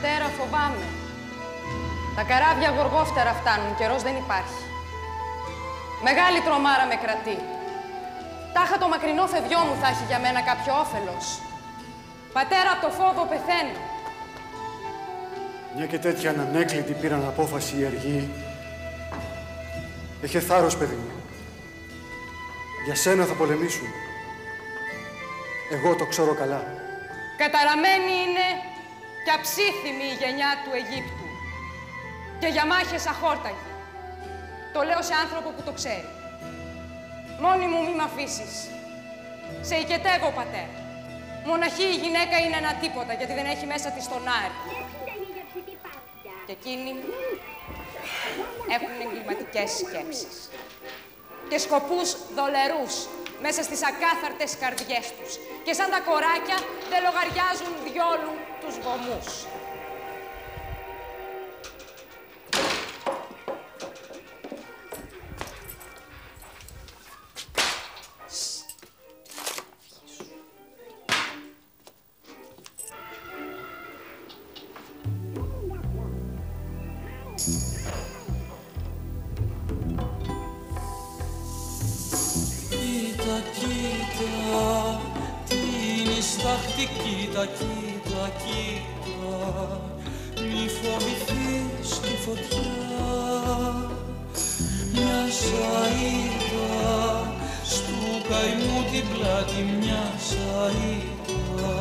Πατέρα, φοβάμαι. Τα καράβια γοργόφτερα φτάνουν, καιρός δεν υπάρχει. Μεγάλη τρομάρα με κρατεί. Τάχα το μακρινό φευγιό μου θα έχει για μένα κάποιο όφελος. Πατέρα, από το φόβο πεθαίνω. Μια και τέτοια ανανέκλητη πήραν απόφαση οι αργοί. Έχε θάρρος, παιδί μου. Για σένα θα πολεμήσουν. Εγώ το ξέρω καλά. Καταραμένη είναι και αψίθυμη η γενιά του Αιγύπτου. Και για μάχες αχόρταγη. Το λέω σε άνθρωπο που το ξέρει. Μόνη μου μη μ' αφήσεις. Σε οικετεύω, πατέρα. Μοναχή η γυναίκα είναι ένα τίποτα, γιατί δεν έχει μέσα της τον Άρη. Και εκείνοι έχουν εγκληματικές σκέψεις. Και σκοπούς δολερούς μέσα στις ακάθαρτες καρδιές τους. Και σαν τα κοράκια δεν λογαριάζουν διόλου τους βωμούς. Κοίτα, κοίτα, κοίτα, μη φοβηθείς τη φωτιά. Μια σαΐτα στου καημού την πλάτη, μια σαΐτα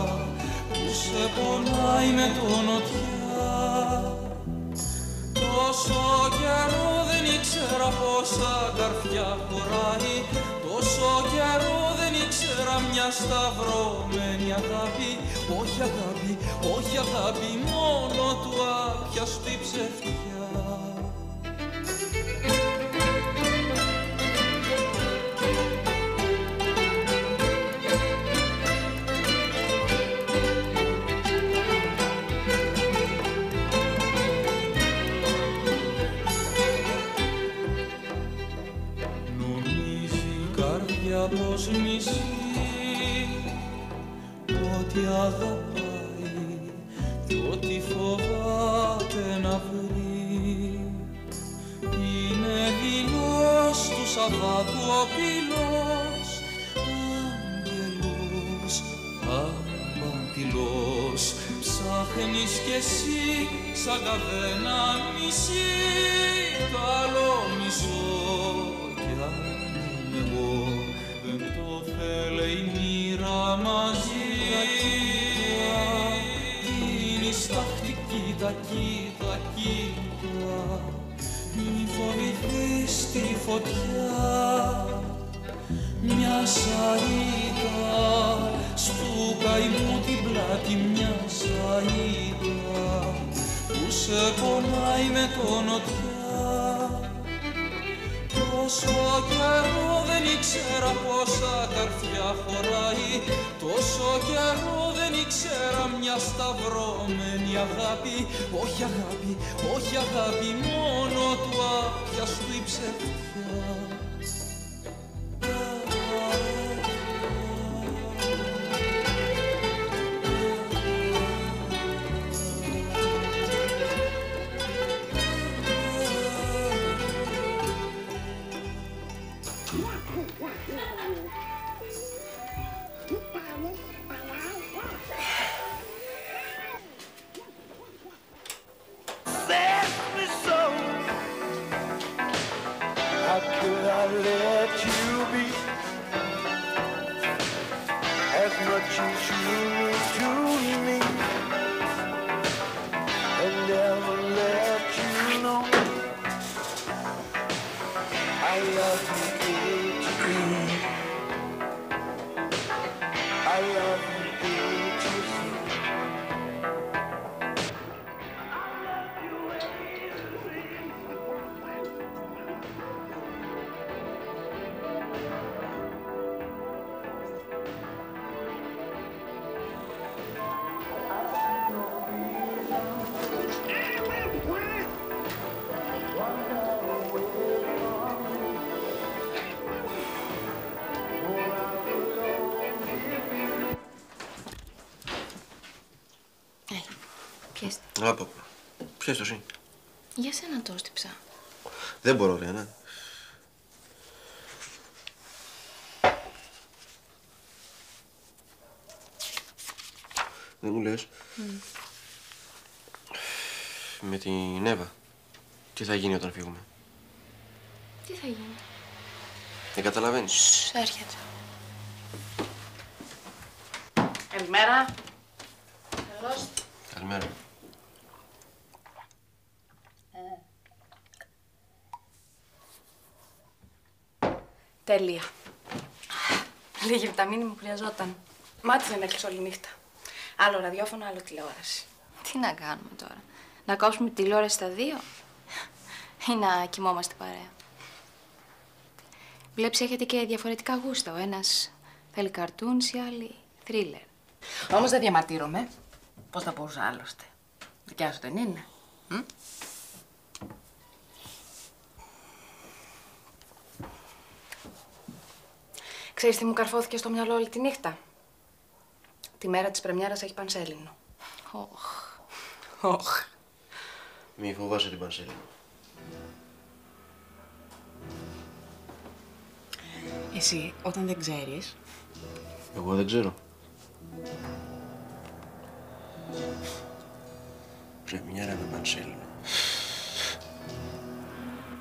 που σε πονάει με το νοτιά. Τόσο καιρό δεν ήξερα πόσα καρφιά χωράει, τόσο καιρό δεν ήξερα μια σταυρωμένη αγάπη. Όχι αγάπη, όχι αγάπη, μόνο του άπιαστη ψευτιά. Πως μισεί, ότι αγαπάει κι ότι φοβάται να βρει. Είναι δειλός του Σαββάτου ο πύλος, άγγελος, απατηλός. Ψάχνεις κι εσύ σαν καβένα μισή, το άλλο μισό κι αν είμαι εγώ. Δεν το θέλει η μοίρα μαζί. Είναι στάχτη, κοίτα, κοίτα, κοίτα, μη φοβηθείς τη φωτιά. Μια σαΐτα στου καημού την πλάτη, μια σαΐτα που σε πονάει με το νοτιά. Τόσο καιρό δεν ήξερα πόσα καρφιά χωράει, τόσο καιρό δεν ήξερα μια σταυρωμένη αγάπη. Όχι αγάπη, όχι αγάπη, μόνο του άπιαστου η ψευτιά. πιέσαι. Άπα. Πιες το εσύ. Για σένα το στύψα. Δεν μπορώ, ρε, ναι. Δεν μου λες. Με την Εύα. Τι θα γίνει όταν φύγουμε. Τι θα γίνει. Δεν καταλαβαίνεις. Έρχεται. Καλημέρα. Καλώς. Καλημέρα. Τέλεια. Λίγη βιταμίνη μου χρειαζόταν. Μάτι δεν έκλεισε όλη νύχτα. Άλλο ραδιόφωνο, άλλο τηλεόραση. Τι να κάνουμε τώρα. Να κόψουμε τη τηλεόραση στα 2 ή να κοιμόμαστε παρέα. Βλέπεις, έχετε και διαφορετικά γούστα. Ο ένας θέλει καρτούνς, η άλλη θρίλερ. Όμως δεν διαμαρτύρομαι. Πώς θα μπορούσα άλλωστε. Δικιά σου δεν είναι. Ξέρεις τι μου καρφώθηκε στο μυαλό όλη τη νύχτα. Τη μέρα της πρεμιέρας έχει Πανσέλινο. Οχ. Μη φοβάσαι την Πανσέλινο. Εσύ, όταν δεν ξέρεις... Εγώ δεν ξέρω. Πρεμιέρα με Πανσέλινο.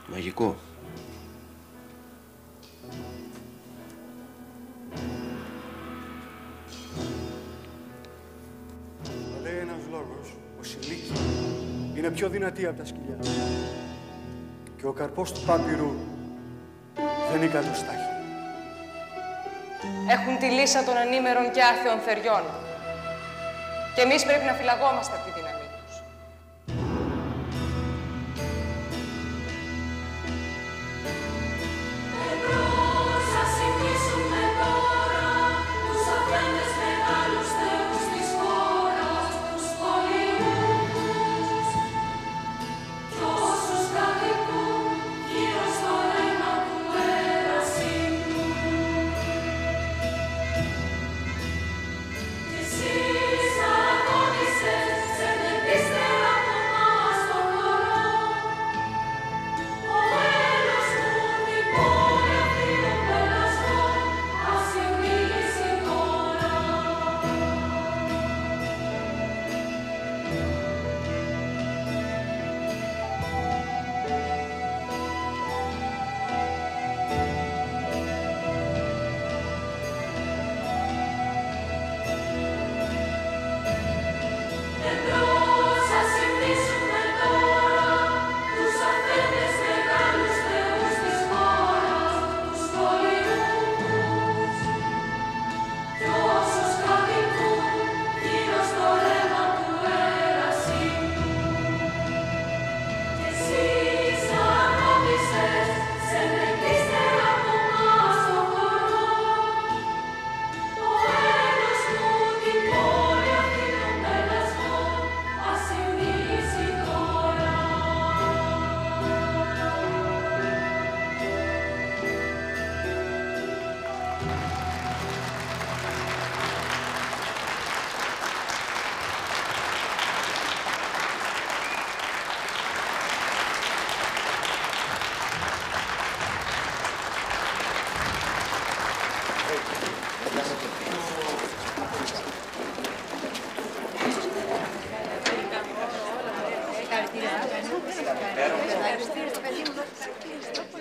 Μαγικό. Λέει ένας λόγος, ο Σιλίκη είναι πιο δυνατή από τα σκυλιά. Και ο καρπός του πάπυρου δεν είναι κάτω στάχη. Έχουν τη λύσα των ανήμερων και άθεων θεριών. Και εμείς πρέπει να φυλαγόμαστε από τη δύναμή τους. Εμπρός ας συγκρίσουμε τώρα τους αφέντες μεγάλους θεούς της χώρας, τους πολυμούς κι όσους κατοικούν γύρω στο αίμα του ερασίμου. Κι εσείς αγώνισες σε νεκρίστερα από μας το χώρο. Ο έλος μου την πόλη αφήνω πελασμό, ας συμβείς τώρα. Εμπρός ας συμπτήσουμε τώρα τους αφέντες μεγάλους θεούς της χώρας, τους πολυμούς κι όσους κατοικούν γύρω στο ρέμα του ερασίμου. Κι εσείς αγώνισες σε νεκρίστερα από μας το χώρο. Ο έλος μου την πόλη αφήνω πελασμό, ας συμβήσει τώρα.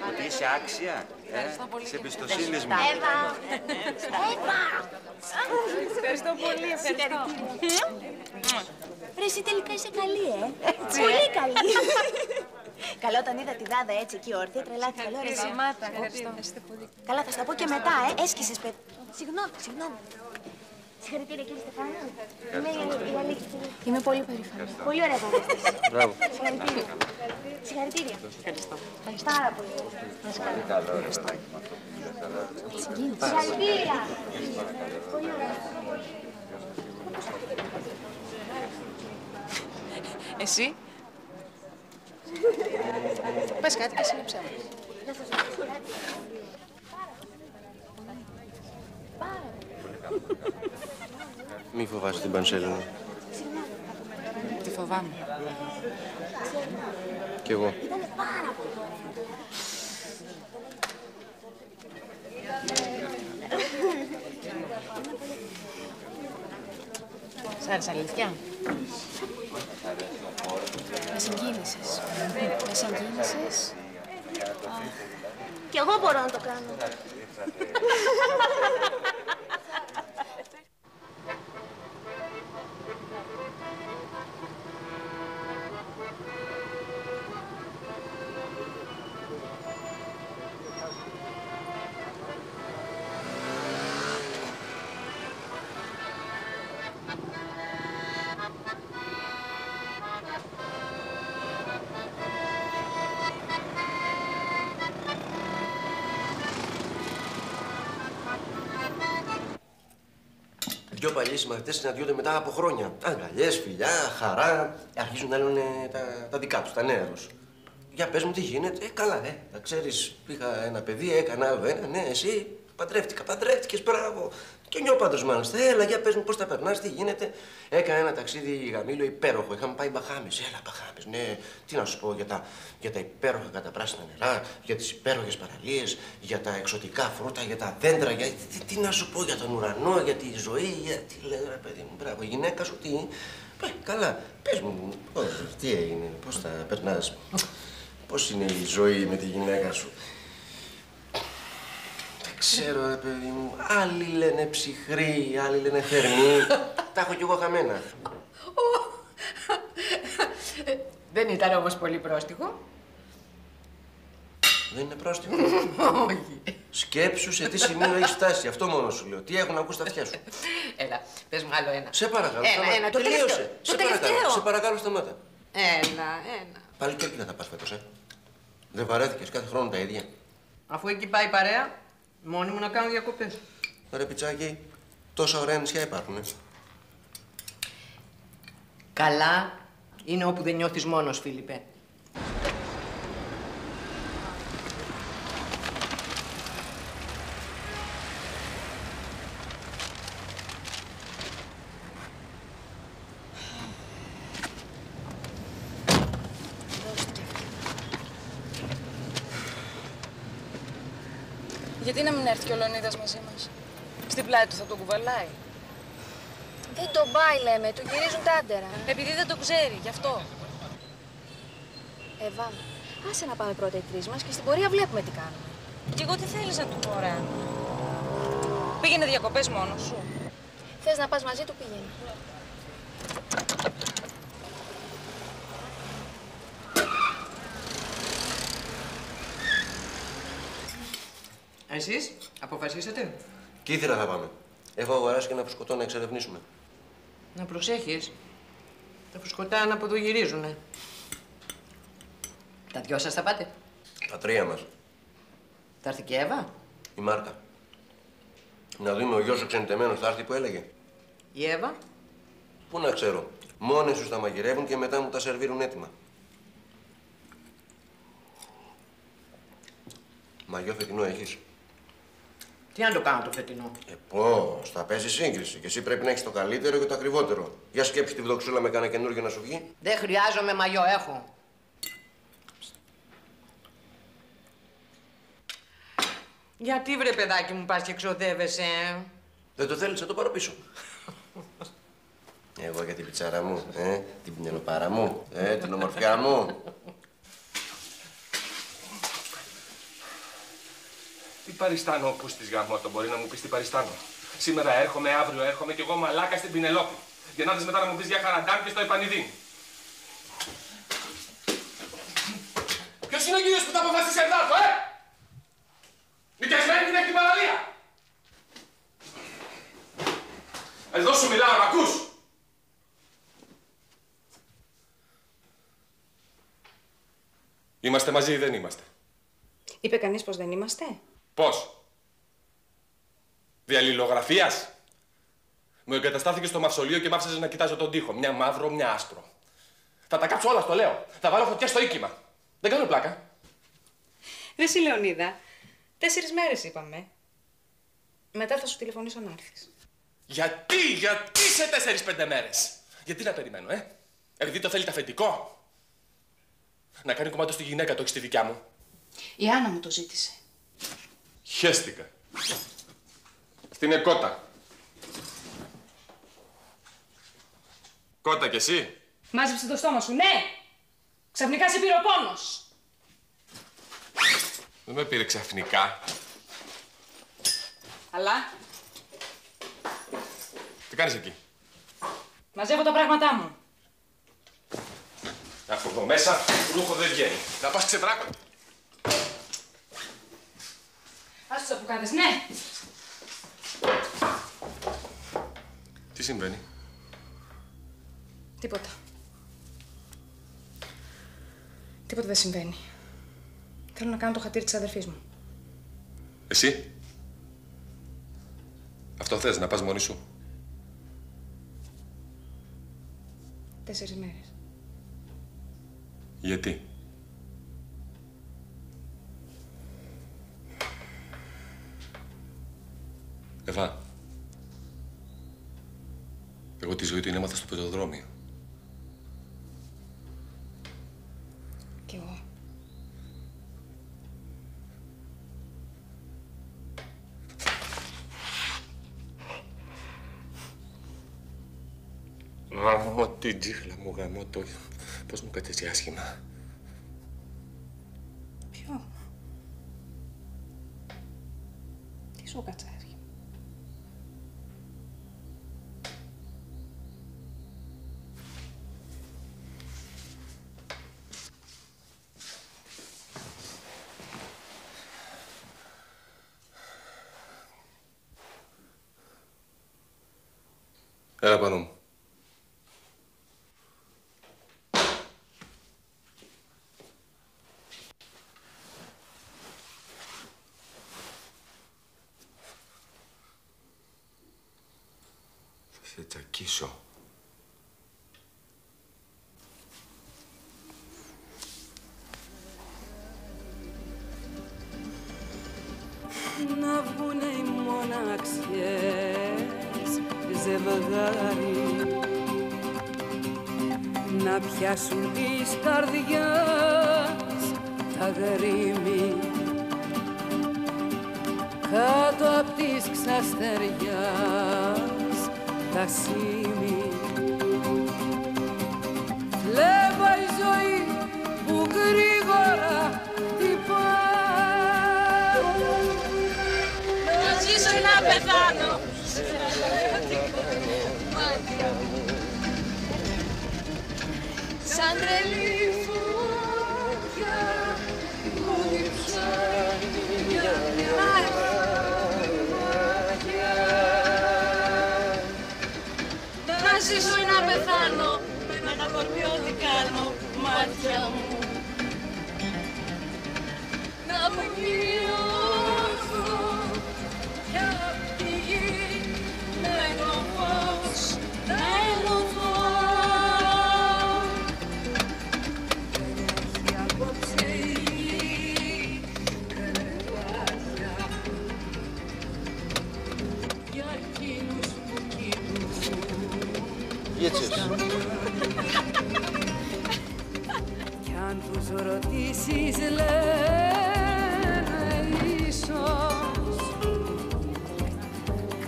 Ότι είσαι άξια, της εμπιστοσύνης μου. Ευχαριστώ πολύ, ευχαριστώ. Ρε, εσύ τελικά είσαι καλή, Πολύ καλή. Καλό όταν είδα τη Δάδα έτσι εκεί όρθια, τρελάθηκα, λέω ρε Σαμάτα. Καλά, θα στα πω και μετά, έσκησες, παιδί. Συγγνώμη. Συγχαρητήρια, κύριε Στεφάνο. Είμαι η Αλίκη. Είμαι πολύ περήφανη. Πολύ ωραία παράσταση. Μπράβο. Συγχαρητήρια. Συγχαρητήρια. Ευχαριστώ. Πάρα πολύ. Συγχαρητήρια. Πολύ ωραία. Εσύ. Πες κάτι και σύλληψέ μου. Μη φοβάσαι την Πανσέλινο. Τι φοβάμαι. Κι εγώ. Σ' άρεσε αλήθεια? Με συγκίνησες. Με συγκίνησες. Κι εγώ μπορώ να το κάνω. Δυο παλιοί συμμαθητές συναντιόνται μετά από χρόνια. Αγκαλιές, φιλιά, χαρά. Αρχίζουν να λένε τα δικά τους, τα νέα τους. Για πες μου τι γίνεται. Καλά, να ξέρεις, είχα ένα παιδί, έκανα άλλο ένα. Ναι, εσύ παντρεύτηκες, μπράβο. Και νιώ πάντως μάλιστα. Έλα, για πες μου πώς τα περνάς, τι γίνεται. Έκανα ένα ταξίδι γαμήλο υπέροχο. Είχαμε πάει Μπαχάμες. Έλα, Μπαχάμες. Ναι, τι να σου πω για τα υπέροχα καταπράσινα νερά, για τις υπέροχες παραλίες, για τα εξωτικά φρούτα, για τα δέντρα. Τι να σου πω για τον ουρανό, για τη ζωή. Τι λέω, ρε παιδί μου, μπράβο. Η γυναίκα σου τι. Καλά, πες μου, τι έγινε, πώς τα περνάς. Πώς είναι η ζωή με τη γυναίκα σου. Δεν ξέρω, ρε παιδί μου. Άλλοι λένε ψυχρή, άλλοι λένε θερμή. Τα έχω κι εγώ χαμένα. Δεν ήταν όμως πολύ πρόστιχο. Δεν είναι πρόστιχο. Όχι. Σκέψου σε τι σημείο έχεις φτάσει. Αυτό μόνο σου λέω. Τι έχουν ακούσει τα αυτιά σου. Έλα, πες μου άλλο ένα. Σε παρακαλώ. Ένα, το τελείωσε. τελευταίο. Σε παρακαλώ, σταμάτα. Ένα. Πάλι και Κέρκυρα θα πας φέτος, Δεν βαρέθηκες κάθε χρόνο τα ίδια. Αφού εκεί πάει η παρέα, μόνοι μου να κάνω διακοπές. Ρε πιτσάκι, τόσα ωραία νησιά υπάρχουν, Καλά είναι όπου δεν νιώθεις μόνος, Φίλιππε. Γιατί να μην έρθει και ο Λεωνίδας μαζί μας. Στην πλάτη του θα τον κουβαλάει. Δεν τον πάει, λέμε. Του γυρίζουν τα άντερα. Επειδή δεν το ξέρει, γι' αυτό. Εύα, άσε να πάμε πρώτα οι τρεις μας και στην πορεία βλέπουμε τι κάνουμε. Κι εγώ τι θέλεις να του πω, ρε. Πήγαινε διακοπές μόνος σου. Θες να πας μαζί του, πήγαινε. Εσείς, αποφασίσατε. Κύθυρα θα πάμε. Έχω αγοράσει και ένα φουσκωτό να εξερευνήσουμε. Να προσέχεις. Τα φουσκωτά από εδώ γυρίζουνε. Τα δυο σας θα πάτε. Τα τρία μας. Θα έρθει και η Εύα. Η Μάρτα. Να δούμε ο γιος σου ξενιτεμένος θα έρθει που έλεγε. Η Εύα. Πού να ξέρω. Μόνοι τους τα μαγειρεύουν και μετά μου τα σερβίρουν έτοιμα. Μαγιό φετινό έχεις. Τι να το κάνω το φετινό. Πώς, θα παίζει σύγκριση. Και εσύ πρέπει να έχεις το καλύτερο και το ακριβότερο. Για σκέψου τη βδοξούλα με κάνα καινούργιο να σου βγει. Δεν χρειάζομαι μαγιό, έχω. Γιατί βρε παιδάκι μου πας και ξοδεύεσαι. Δεν το θέλεις, θα το πάρω πίσω. Εγώ για την πιτσάρα μου, την πινελοπάρα μου, την ομορφιά μου. Τι παριστάνω ο Κούστης γαμώτο, μπορεί να μου πεις τι παριστάνω. Σήμερα έρχομαι, αύριο έρχομαι κι εγώ μαλάκα στην Πινελόπη. Για να δεις μετά να μου πεις για Χαραντάμ και στο Επανιδίν. Ποιος είναι ο κύριος που τα αποφασίσει εδώ, Νοικιασμένη την έχει την παραλία. Εδώ σου μιλάω, μ' ακούς. Είμαστε μαζί ή δεν είμαστε. Είπε κανείς πως δεν είμαστε. Πώς. Διαλληλογραφίας. Μου εγκαταστάθηκε στο μαυσολείο και μ' άφησες να κοιτάζω τον τοίχο. Μια μαύρο, μια άσπρο. Θα τα κάψω όλα, στο λέω. Θα βάλω φωτιά στο οίκημα. Δεν κάνω πλάκα. Ρε συ Λεωνίδα, 4 μέρες είπαμε. Μετά θα σου τηλεφωνήσω να έρθεις. Γιατί σε 4-5 μέρες. Γιατί να περιμένω, Επειδή το θέλει αφεντικό. Να κάνει κομμάτι στη γυναίκα, το έχει στη δικιά μου. Η Άννα μου το ζήτησε. Χέστηκα. Αυτή είναι κότα. Κότα κι εσύ. Μάζεψε το στόμα σου, ναι! Ξαφνικά σε πήρε ο πόνος. Δεν με πήρε ξαφνικά. Αλλά Τι κάνεις εκεί? μαζεύω τα πράγματά μου. Από εδώ μέσα, ρούχο δεν βγαίνει. Να πας ξεβράκο. Ας τους απουκάδες, ναι! Τι συμβαίνει? Τίποτα. Τίποτα δεν συμβαίνει. Θέλω να κάνω το χατήρι της αδερφής μου. Εσύ? Αυτό θες, να πας μόνη σου? 4 μέρες. Γιατί? Εβά. Εγώ τη ζωή του την έμαθα στο πεζοδρόμιο. Κι εγώ. Γαμώ την τσίχλα μου, γαμώ το... Πώς μου κάτσε έτσι άσχημα. Ποιο? Τι σου κάτσε άσχημα? Έλα πάνω μου. Θα σε τσακίσω. Να βγουνε οι μοναξιές ζευγάρι, να πιάσουν της καρδιάς τα γρήμη, κάτω απ' της ξαστεριάς τα σήμη. Φλέβα η ζωή που γρήγορα χτυπά. Να ζήσω ή να πεθάνω. Σαν τρελή φωτιά που διψάει για μια μάτια. Να ζήσω ή να πεθάνω, με ένα κορμί ό,τι κάνω, μάτια μου. Να απογειώσω κι απ' τη γη με το φως να ενωθώ. Κι αν τους ρωτήσεις λένε ίσως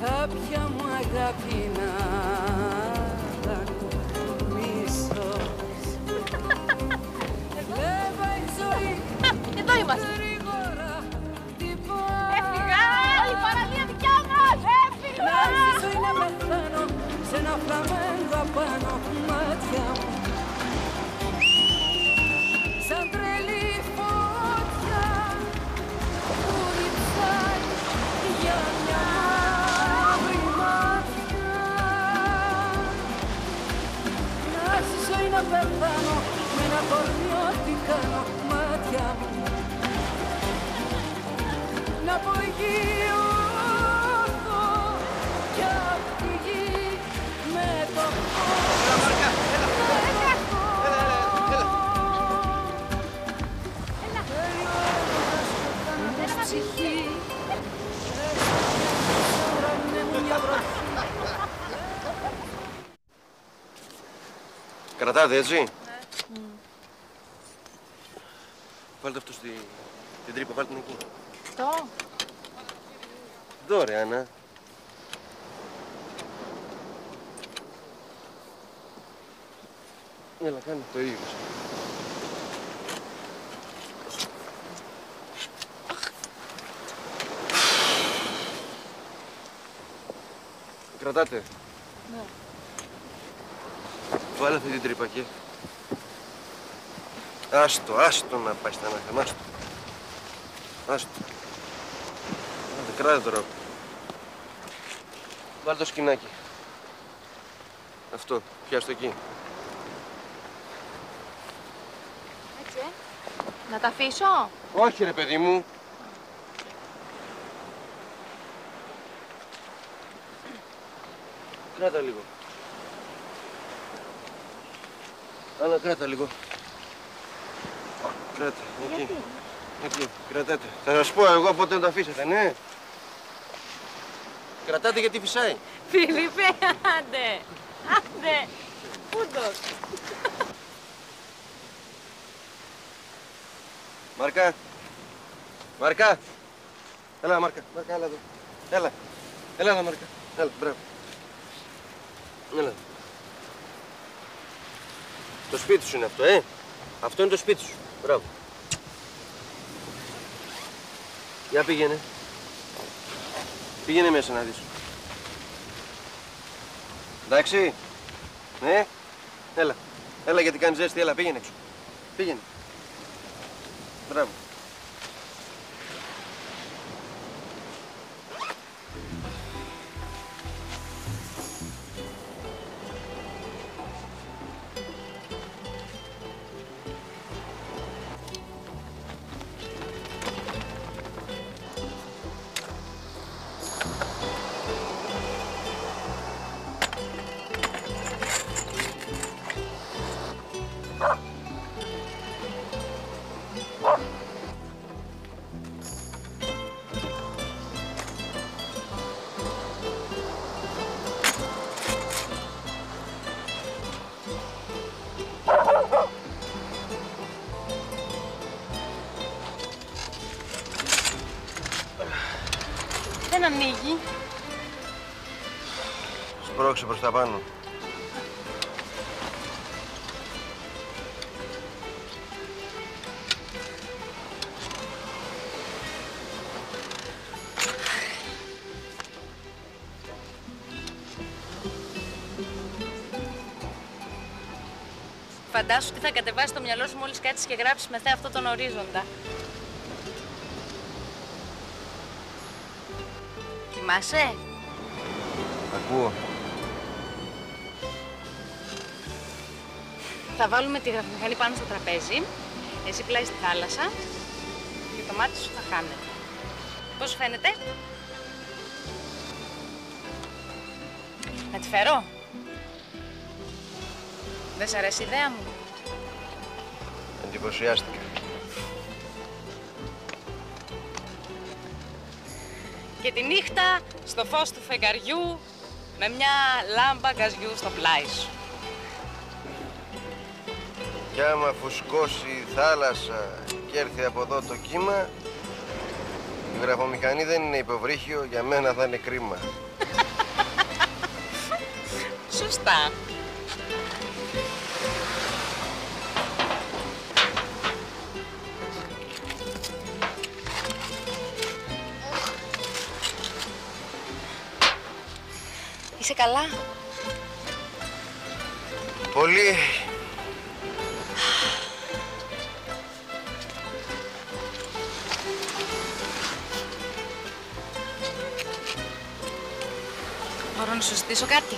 κάποια μου αγάπη να ήταν μίσος. Έβλεπα η ζωή Εδώ είμαστε. γρήγορα τυπά. Έφυγα! Όλη η παραλία δικιά μας! Έφυγα! Να ζήσω ή να πεθάνω σε ένα φλαμέγκο απάνω μάτια μου. Σαν τρελή φωτιά που διψάει για μια μαύρη μάτια. Να ζήσω ή να πεθάνω με ένα κορμί ό,τι κάνω μάτια μου. Να απογειώσω κι απ' τη γη με το φως. Κρατάτε, έτσι. Ναι. Βάλτε αυτό την τρύπα, βάλτε την εκεί. Το. Εδώ, ρε, Άννα. Έλα, κάνε το ίδιο. Κρατάτε. Ναι. Βάλε αυτή την τρύπα εκεί. Άστο να πάει στα νάχα, άστο. Άστο. Άντε, κράτε τώρα. Βάλε το σκηνάκι. Αυτό, πιάσ' το εκεί. Έτσι, Να τα αφήσω. Όχι, ρε παιδί μου. Κράτα λίγο. Άλλα κράτα λίγο. Κράτα, εκεί. Εκεί, κρατάτε. Θα σας πω εγώ πότε να το αφήσετε, ναι. Κρατάτε γιατί φυσάει. Φίλιππε, άντε. Άντε. Πούντος. Μάρκα. Μάρκα. Έλα, Μάρκα. Μάρκα, έλα εδώ. Έλα. Έλα εδώ, Μάρκα. Έλα, μπράβο. Έλα. Το σπίτι σου είναι αυτό, Αυτό είναι το σπίτι σου. Μπράβο. Για πήγαινε. Πήγαινε μέσα να δεις. Εντάξει. Ναι. Έλα. Έλα γιατί κάνεις ζέστη. Έλα, πήγαινε έξω. Πήγαινε. Μπράβο. Δεν ανοίγει. Σπρώξε προς τα πάνω. Φαντάσου τι θα κατεβάσει το μυαλό σου μόλις κάτσεις και γράψεις με αυτό τον ορίζοντα. Θυμάσαι? Ακούω. Θα βάλουμε τη γραφομηχανή πάνω στο τραπέζι, εσύ πλάι στη θάλασσα και το μάτι σου θα χάνεται. Πώς σου φαίνεται? Να τη φέρω? Δεν σ' αρέσει η ιδέα μου? Εντυπωσιάστηκα. Και τη νύχτα, στο φως του φεγγαριού, με μια λάμπα γκαζιού στο πλάι σου. Κι άμα φουσκώσει η θάλασσα και έρθει από εδώ το κύμα, η γραφομηχανή δεν είναι υποβρύχιο, για μένα θα είναι κρίμα. Σωστά. Είσαι καλά? Πολύ. Μπορώ να σου ζητήσω κάτι?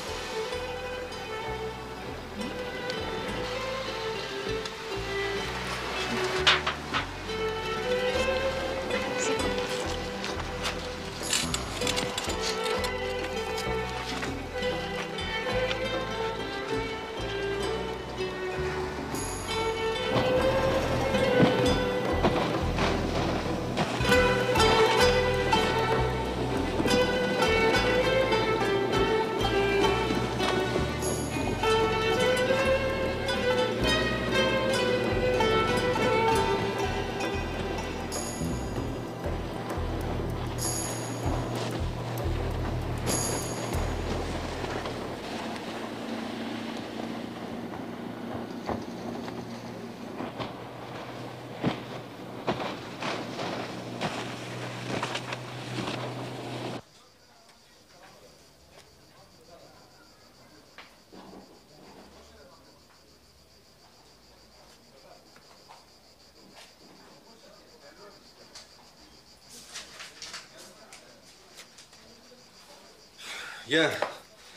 Γεια.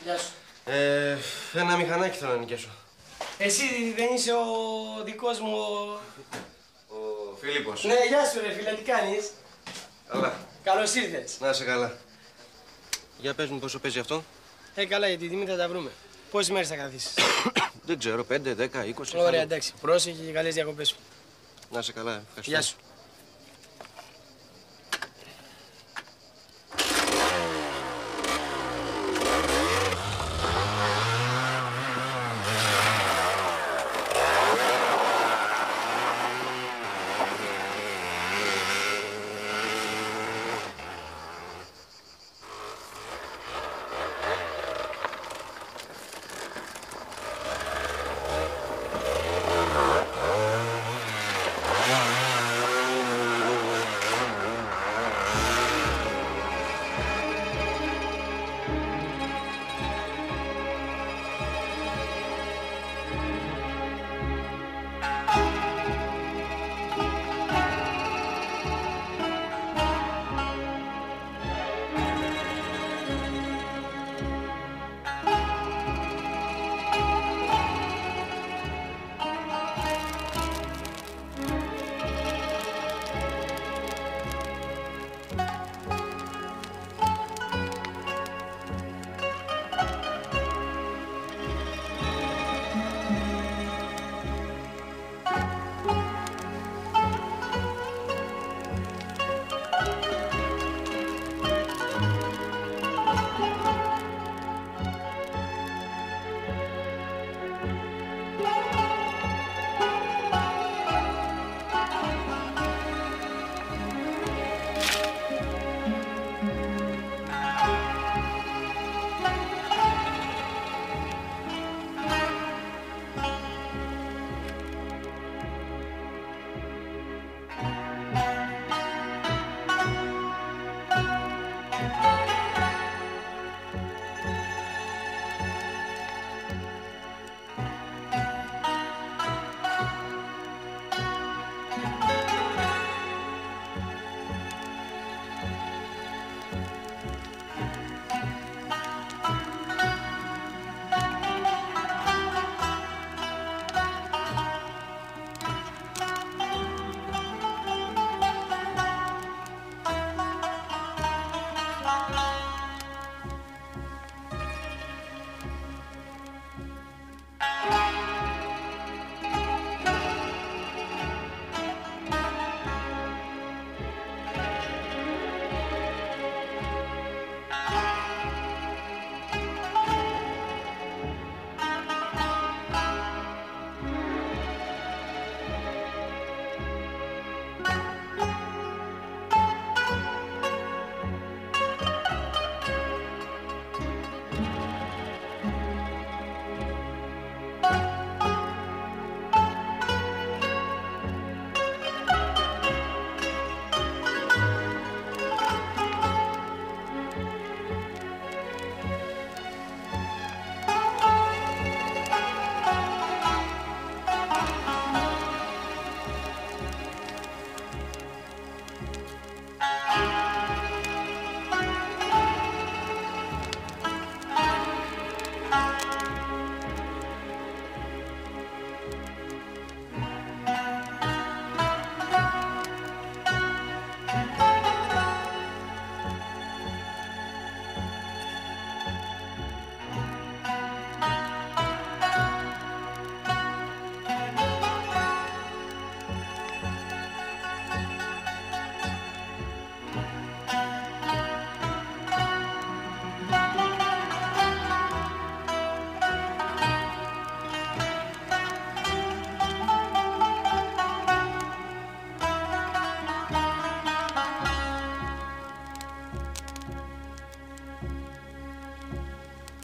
Γεια σου. Ένα μηχανάκι θέλω να νοικιάσω. Εσύ δεν είσαι ο δικός μου... Ο Φίλιππος. Ναι, γεια σου ρε φίλε, τι κάνεις? Καλά. Καλώς ήρθες. Να είσαι καλά. Για πες μου πόσο παίζει αυτό. Καλά, για τη τιμή θα τα βρούμε. Πόσες μέρες θα καθίσεις? Δεν ξέρω, 5, 10, 20. Ωραία, εντάξει. Πρόσεχε και καλές διακοπές σου. Να είσαι καλά, ευχαριστώ. Γεια σου.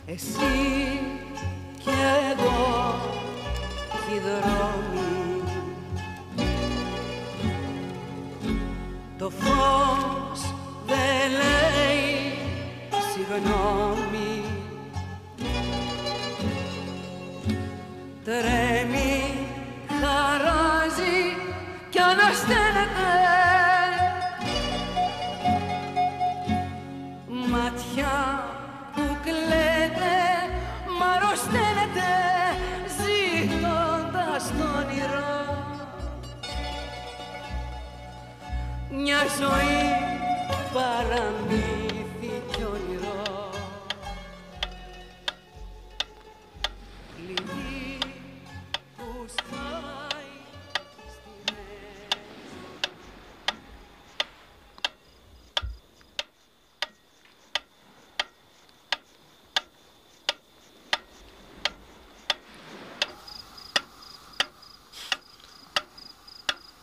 Εσύ κι εγώ κι οι δρόμοι, το φως δεν λέει συγγνώμη, τρέμει, χαράζει κι ανασταίνεται, μάτια που κλείνει μια ζωή παραμύθι κι όνειρο, κλειδί που σπάει στιγμές.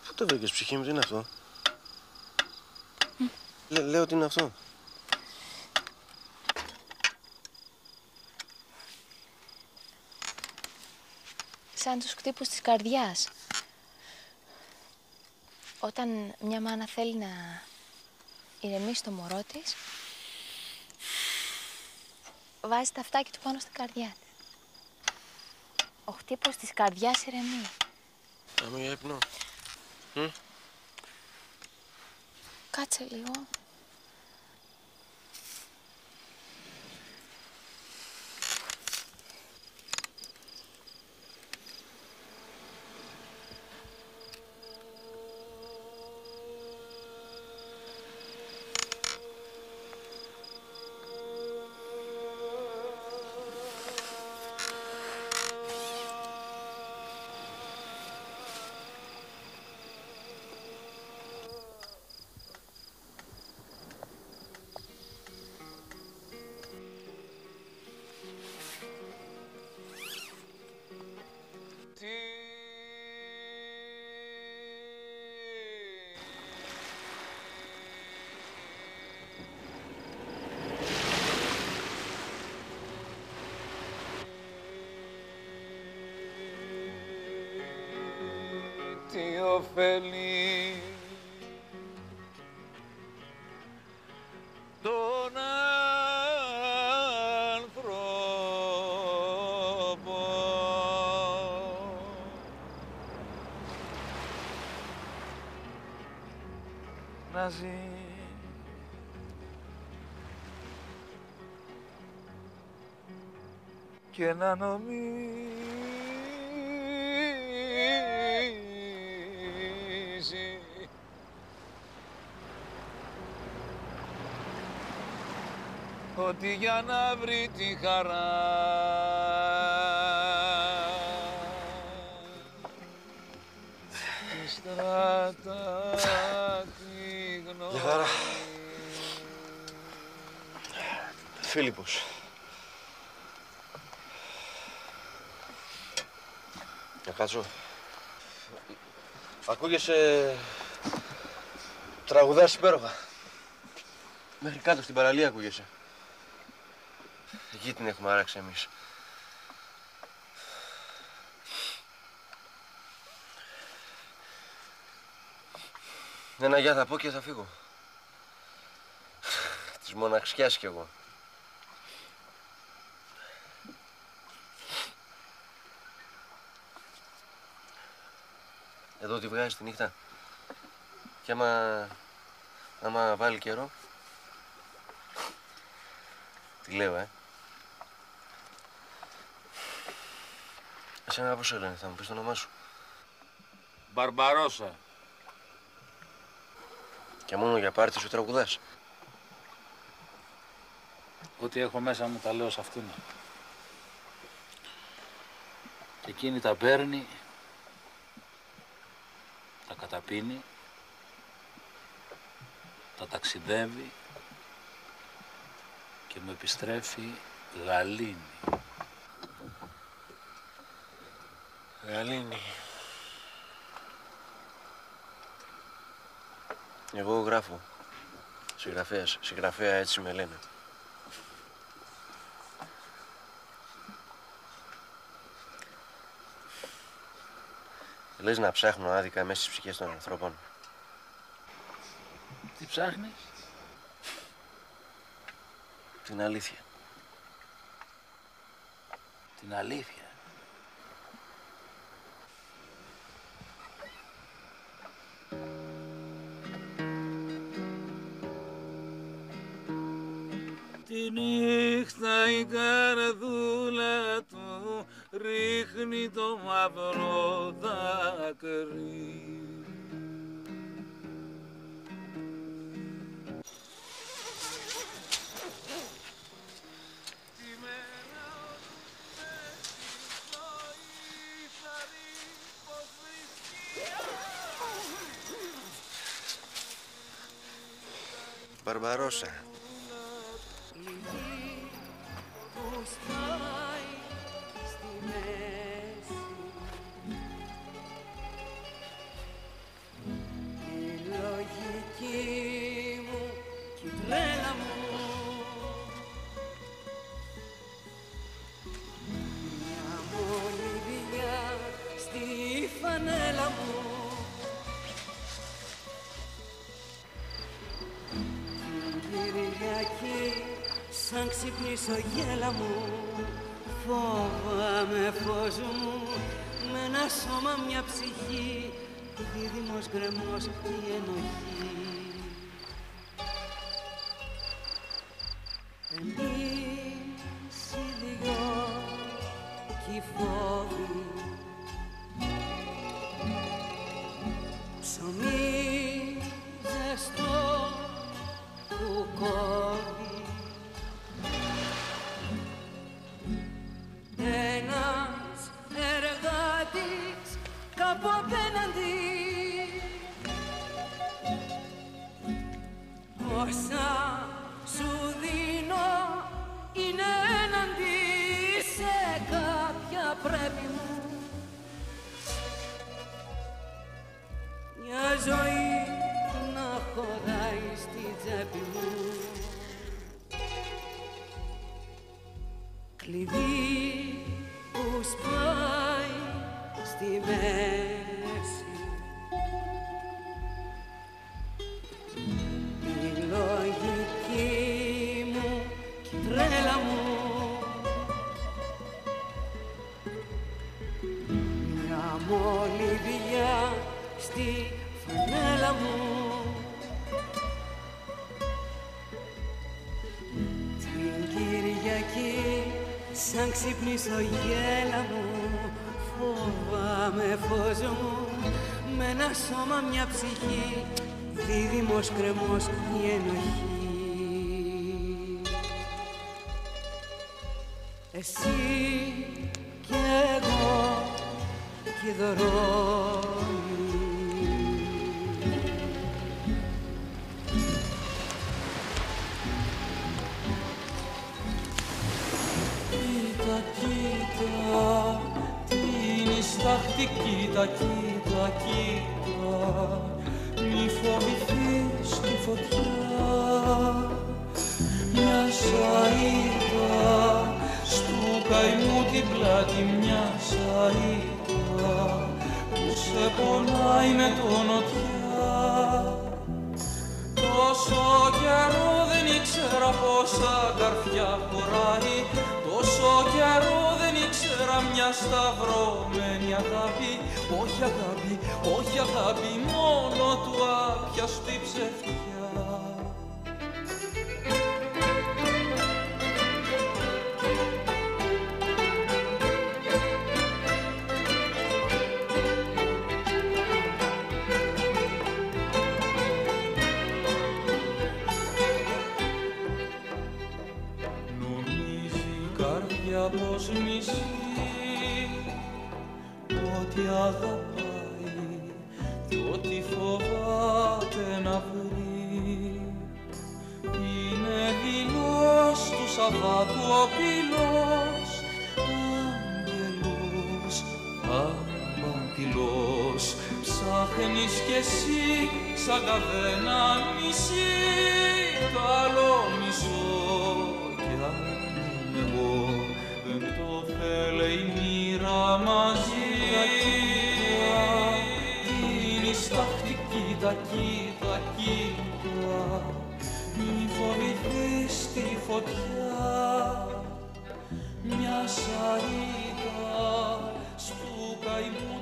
Πού το βρήκες, ψυχή μου, τι είναι αυτό? Λέω τι είναι αυτό. Σαν τους χτύπους της καρδιάς. Όταν μια μάνα θέλει να ηρεμήσει το μωρό της, βάζει τα αυτάκια του πάνω στην καρδιά της. Ο χτύπος της καρδιάς ηρεμεί. Πάμε για ύπνο. Κάτσε λίγο. Τι ωφελεί τον άνθρωπο να ζει και να νομίζει ότι για να βρει τη χαρά τη στράτα τη γνώμη. Γεια χαρά. Φίλιππος. Να κάτσω. Ακούγεσαι τραγουδάς υπέροχα. Μέχρι κάτω στην παραλία ακούγεσαι. Εκεί την έχουμε άράξει εμείς. Ένα γεια θα πω και θα φύγω. Της μοναξιάς κι εγώ. Εδώ τη βγάζει τη νύχτα. Και άμα βάλει καιρό. Τι λέω, Εσένα πώς λένε, θα μου πεις το όνομά σου? Μπαρμπαρόσα. Και μόνο για πάρτι σου τραγουδάς? Ό,τι έχω μέσα μου τα λέω σε αυτήν. Και εκείνη τα παίρνει, τα καταπίνει, τα ταξιδεύει και με επιστρέφει γαλήνη. Γαλήνη. Εγώ γράφω. Συγγραφέα έτσι με λένε. Λες να ψάχνω άδικα μέσα στις ψυχές των ανθρώπων. Τι ψάχνεις? Την αλήθεια. Την αλήθεια. Τη νύχτα η καρδούλα του ρίχνει το μαύρο δάκρυ. Μπαρμπαρόσα. Φανέλα μου την Κυριακή σαν ξυπνήσω γέλα μου φόβαμαι φως μου με ένα σώμα μια ψυχή δίδυμος γκρεμός η ενοχή εμείς οι δυο κι οι φόβοι ψωμί ζεστό που κόβει ένας εργάτης κάπου απέναντι όσα σου δίνω είναι έναντι σε κάποια πρέπει μου μια ζωή να χωράει στη τσέπη μου κλειδί που σπάει στη μέση η λογική μου κι η τρέλα μου μια μολυβιά στη φανέλα μου την Κυριακή σαν ξυπνήσω γέλα μου φοβάμαι φως μου με ένα σώμα μια ψυχή δίδυμος κρεμός η ενοχή εσύ κι εγώ κι οι δρόμοι Κοίτα, την ιστάχτη, κοίτα, κοίτα, κοίτα, μη φοβηθείς τη φωτιά, μια σαΐδα, στου καημού την πλάτη μια σαΐδα, που σε πονάει με το νοτιά. Τόσο καιρό δεν ήξερα πόσα καρφιά χωράει, τόσο καιρό δεν ήξερα μια σταυρωμένη αγάπη. Όχι αγάπη, όχι αγάπη, μόνο του άπιαστη ψευτιά. Πως μισεί, ότι αγαπάει κι ότι φοβάται να βρει. Είναι δειλός του Σαββάτου ο πυλός, άγγελος, απατηλός. Ψάχνεις κι εσύ σαν καβένα μισή, το άλλο μισό κι αν είμαι εγώ. Δεν το θέλει η μοίρα μαζί. Είναι στάχτη, κοίτα, κοίτα, κοίτα, μη φοβηθείς τη φωτιά. Μια σαΐδα στου καημού